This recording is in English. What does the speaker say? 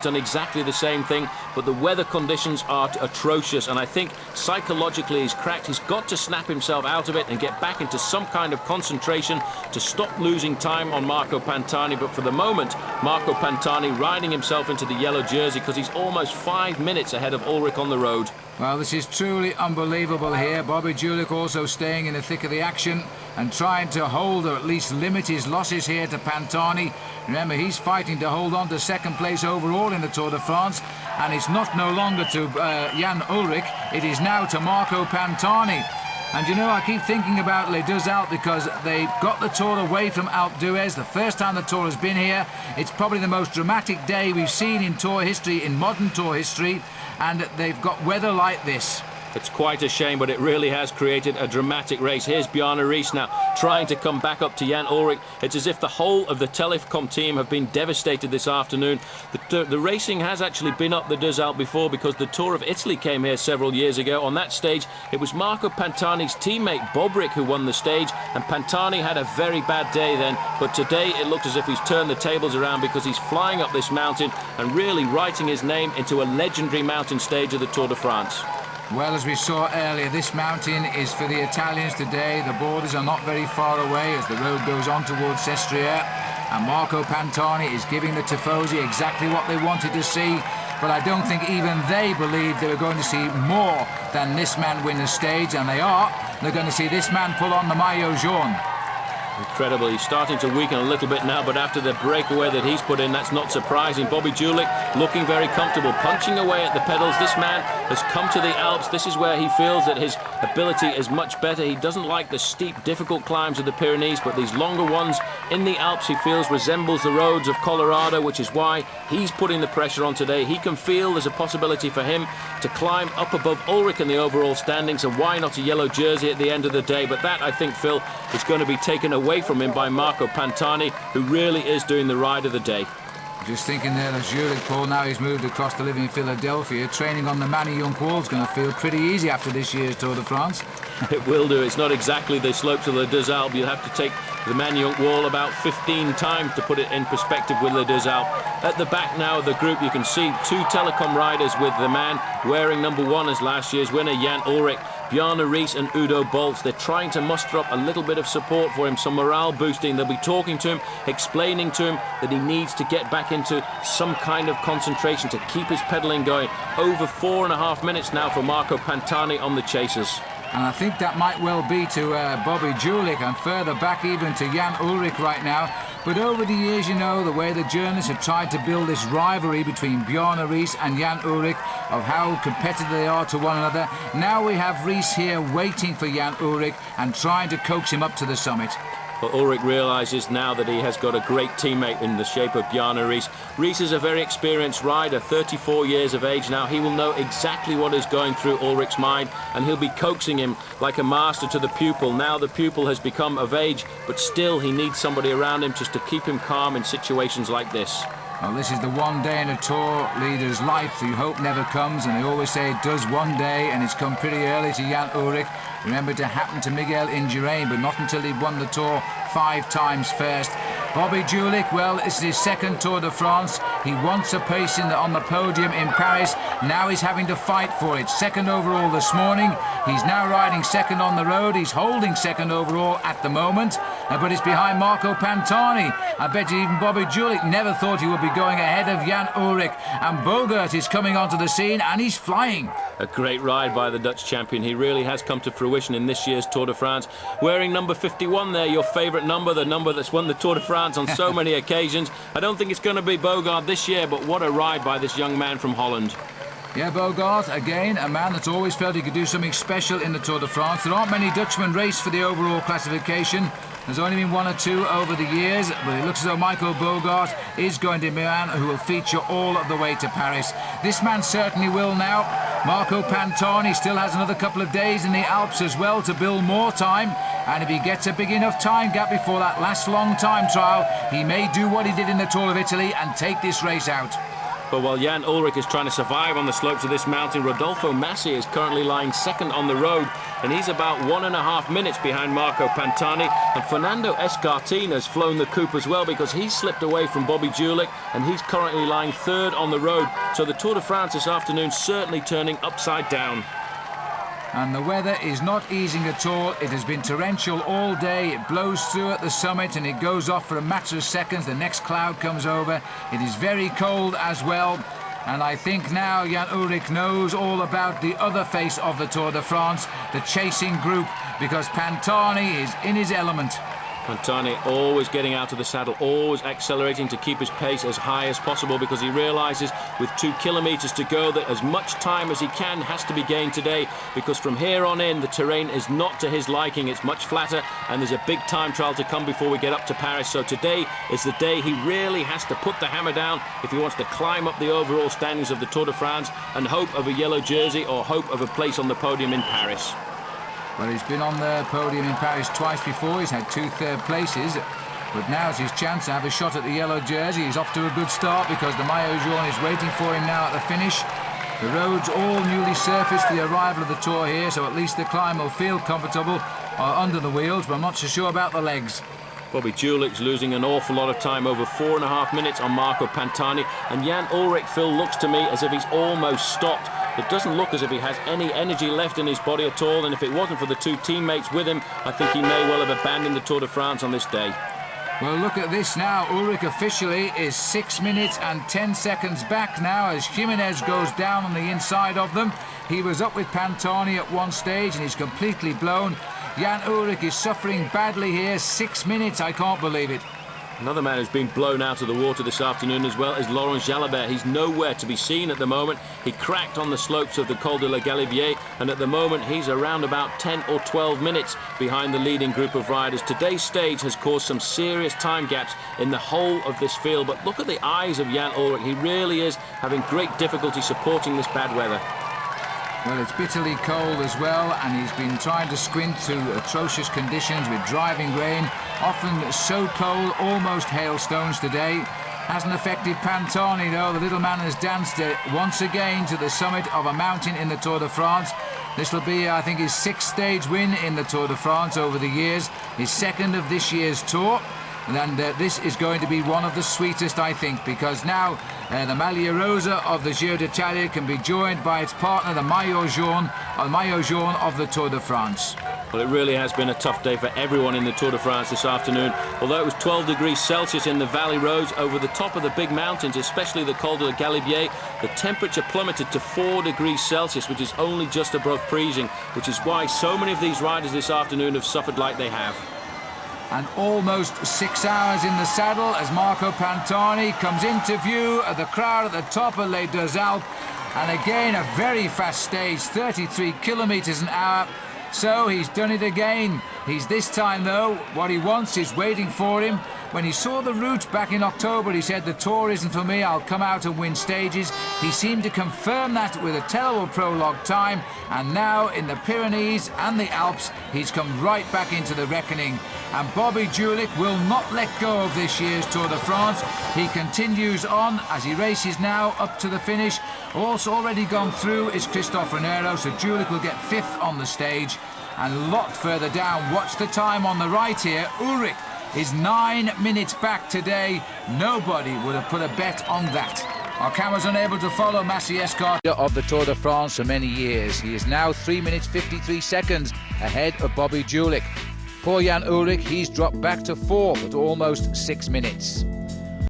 done exactly the same thing, but the weather conditions are atrocious, and I think psychologically he's cracked. He's got to snap himself out of it and get back into some kind of concentration to stop losing time on Marco Pantani. But for the moment, Marco Pantani riding himself into the yellow jersey because he's almost 5 minutes ahead of Ulrich on the road. Well, this is truly unbelievable here. Bobby Julich also staying in the thick of the action and trying to hold or at least limit his losses here to Pantani. Remember, he's fighting to hold on to second place overall in the Tour de France, and it's not no longer to Jan Ulrich, it is now to Marco Pantani. And you know, I keep thinking about Les Deux Alpes because they got the Tour away from Alpe d'Huez. The first time the Tour has been here. It's probably the most dramatic day we've seen in Tour history, in modern Tour history, and they've got weather like this. It's quite a shame, but it really has created a dramatic race. Here's Bjarne Riis now trying to come back up to Jan Ulrich. It's as if the whole of the Telecom team have been devastated this afternoon. The racing has actually been up the Deux Alpes before because the Tour of Italy came here several years ago. On that stage, it was Marco Pantani's teammate Bobrick who won the stage, and Pantani had a very bad day then. But today it looks as if he's turned the tables around because he's flying up this mountain and really writing his name into a legendary mountain stage of the Tour de France. Well, as we saw earlier, this mountain is for the Italians today. The borders are not very far away as the road goes on towards Sestriere. And Marco Pantani is giving the Tifosi exactly what they wanted to see. But I don't think even they believed they were going to see more than this man win the stage. And they are. They're going to see this man pull on the maillot jaune. Incredible. He's starting to weaken a little bit now, but after the breakaway that he's put in, that's not surprising. Bobby Julich looking very comfortable, punching away at the pedals. This man has come to the Alps. This is where he feels that his ability is much better. He doesn't like the steep, difficult climbs of the Pyrenees, but these longer ones in the Alps he feels resembles the roads of Colorado, which is why he's putting the pressure on today. He can feel there's a possibility for him to climb up above Ulrich in the overall standings, and why not a yellow jersey at the end of the day? But that, I think, Phil, is going to be taken away from him by Marco Pantani, who really is doing the ride of the day. Just thinking there that Julich, Paul, now he's moved across to live in Philadelphia. Training on the Manny-Yonk wall is going to feel pretty easy after this year's Tour de France. It will do. It's not exactly the slopes of the Deux Alpes. You'll have to take the Manny-Yonk wall about 15 times to put it in perspective with the Deux Alpes. At the back now of the group, you can see two Telecom riders with the man wearing number 1 as last year's winner, Jan Ulrich. Bjarne Riis and Udo Bolts, they're trying to muster up a little bit of support for him, some morale boosting. They'll be talking to him, explaining to him that he needs to get back into some kind of concentration to keep his pedalling going. Over 4.5 minutes now for Marco Pantani on the chasers. And I think that might well be to Bobby Julich and further back even to Jan Ulrich right now. But over the years, you know, the way the journalists have tried to build this rivalry between Bjarne Riis and Jan Ulrich of how competitive they are to one another. Now we have Riis here waiting for Jan Ulrich and trying to coax him up to the summit. But Ulrich realises now that he has got a great teammate in the shape of Bjarne Riis. Riis is a very experienced rider, 34 years of age now. He will know exactly what is going through Ulrich's mind, and he'll be coaxing him like a master to the pupil. Now the pupil has become of age, but still he needs somebody around him just to keep him calm in situations like this. Well, this is the one day in a Tour leader's life you hope never comes, and they always say it does one day, and it's come pretty early to Jan Ulrich. Remember, it happened to Miguel Indurain, but not until he'd won the Tour 5 times first. Bobby Julich, well, this is his second Tour de France. He wants a place on the podium in Paris. Now he's having to fight for it. Second overall this morning. He's now riding second on the road. He's holding second overall at the moment, but it's behind Marco Pantani. I bet you even Bobby Julich never thought he would be going ahead of Jan Ulrich. And Bogert is coming onto the scene, and he's flying. A great ride by the Dutch champion. He really has come to fruition in this year's Tour de France. Wearing number 51 there, your favourite number, the number that's won the Tour de France on so many occasions. I don't think it's going to be Bogart this year, but what a ride by this young man from Holland. Yeah, Bogart, again, a man that's always felt he could do something special in the Tour de France. There aren't many Dutchmen race for the overall classification. There's only been 1 or 2 over the years, but it looks as though Michael Bogart is going to be a man who will feature all of the way to Paris. This man certainly will now. Marco Pantani still has another couple of days in the Alps as well to build more time. And if he gets a big enough time gap before that last long time trial, he may do what he did in the Tour of Italy and take this race out. But while Jan Ulrich is trying to survive on the slopes of this mountain, Rodolfo Massi is currently lying second on the road, and he's about 1.5 minutes behind Marco Pantani. And Fernando Escartin has flown the coop as well, because he's slipped away from Bobby Julich, and he's currently lying third on the road. So the Tour de France this afternoon certainly turning upside down. And the weather is not easing at all. It has been torrential all day. It blows through at the summit and it goes off for a matter of seconds. The next cloud comes over. It is very cold as well. And I think now Jan Ulrich knows all about the other face of the Tour de France, the chasing group, because Pantani is in his element. Pantani always getting out of the saddle, always accelerating to keep his pace as high as possible, because he realises with 2 kilometres to go that as much time as he can has to be gained today, because from here on in the terrain is not to his liking. It's much flatter and there's a big time trial to come before we get up to Paris. So today is the day he really has to put the hammer down if he wants to climb up the overall standings of the Tour de France and hope of a yellow jersey or hope of a place on the podium in Paris. Well, he's been on the podium in Paris twice before. He's had 2 third places. But now's his chance to have a shot at the yellow jersey. He's off to a good start because the maillot jaune is waiting for him now at the finish. The road's all newly surfaced for the arrival of the Tour here, so at least the climb will feel comfortable under the wheels, but I'm not so sure about the legs. Bobby Julich's losing an awful lot of time, over 4.5 minutes on Marco Pantani, and Jan Ulrich, Phil, looks to me as if he's almost stopped. It doesn't look as if he has any energy left in his body at all, and if it wasn't for the 2 teammates with him, I think he may well have abandoned the Tour de France on this day. Well, look at this now. Ulrich officially is 6 minutes and 10 seconds back now as Jimenez goes down on the inside of them. He was up with Pantani at one stage and he's completely blown. Jan Ulrich is suffering badly here. 6 minutes, I can't believe it. Another man who's been blown out of the water this afternoon as well is Laurent Jalabert. He's nowhere to be seen at the moment. He cracked on the slopes of the Col de la Galibier, and at the moment he's around about 10 or 12 minutes behind the leading group of riders. Today's stage has caused some serious time gaps in the whole of this field, but look at the eyes of Jan Ulrich. He really is having great difficulty supporting this bad weather. Well, it's bitterly cold as well, and he's been trying to squint through atrocious conditions with driving rain, often so cold, almost hailstones today. Hasn't affected Pantani, though. The little man has danced once again to the summit of a mountain in the Tour de France. This will be, I think, his 6th stage win in the Tour de France over the years, his 2nd of this year's Tour. And this is going to be one of the sweetest, I think, because now the maglia rosa of the Giro d'Italia can be joined by its partner, the maillot jaune of the Tour de France. Well, it really has been a tough day for everyone in the Tour de France this afternoon. Although it was 12 degrees Celsius in the valley roads, over the top of the big mountains, especially the Col de la Galibier, the temperature plummeted to 4 degrees Celsius, which is only just above freezing, which is why so many of these riders this afternoon have suffered like they have. And almost 6 hours in the saddle as Marco Pantani comes into view of the crowd at the top of les deux Alpes. And again, a very fast stage, 33 kilometres an hour. So he's done it again. He's this time, though, what he wants is waiting for him. When he saw the route back in October, he said, the Tour isn't for me, I'll come out and win stages. He seemed to confirm that with a terrible prologue time, and now in the Pyrenees and the Alps, he's come right back into the reckoning. And Bobby Julich will not let go of this year's Tour de France. He continues on as he races now up to the finish. Also already gone through is Christophe Renero, so Julich will get 5th on the stage. And a lot further down, watch the time on the right here. Ulrich is 9 minutes back today. Nobody would have put a bet on that. Our camera's unable to follow Massi Escart of the Tour de France for many years. He is now 3 minutes 53 seconds ahead of Bobby Julich. Poor Jan Ulrich, he's dropped back to 4th at almost 6 minutes.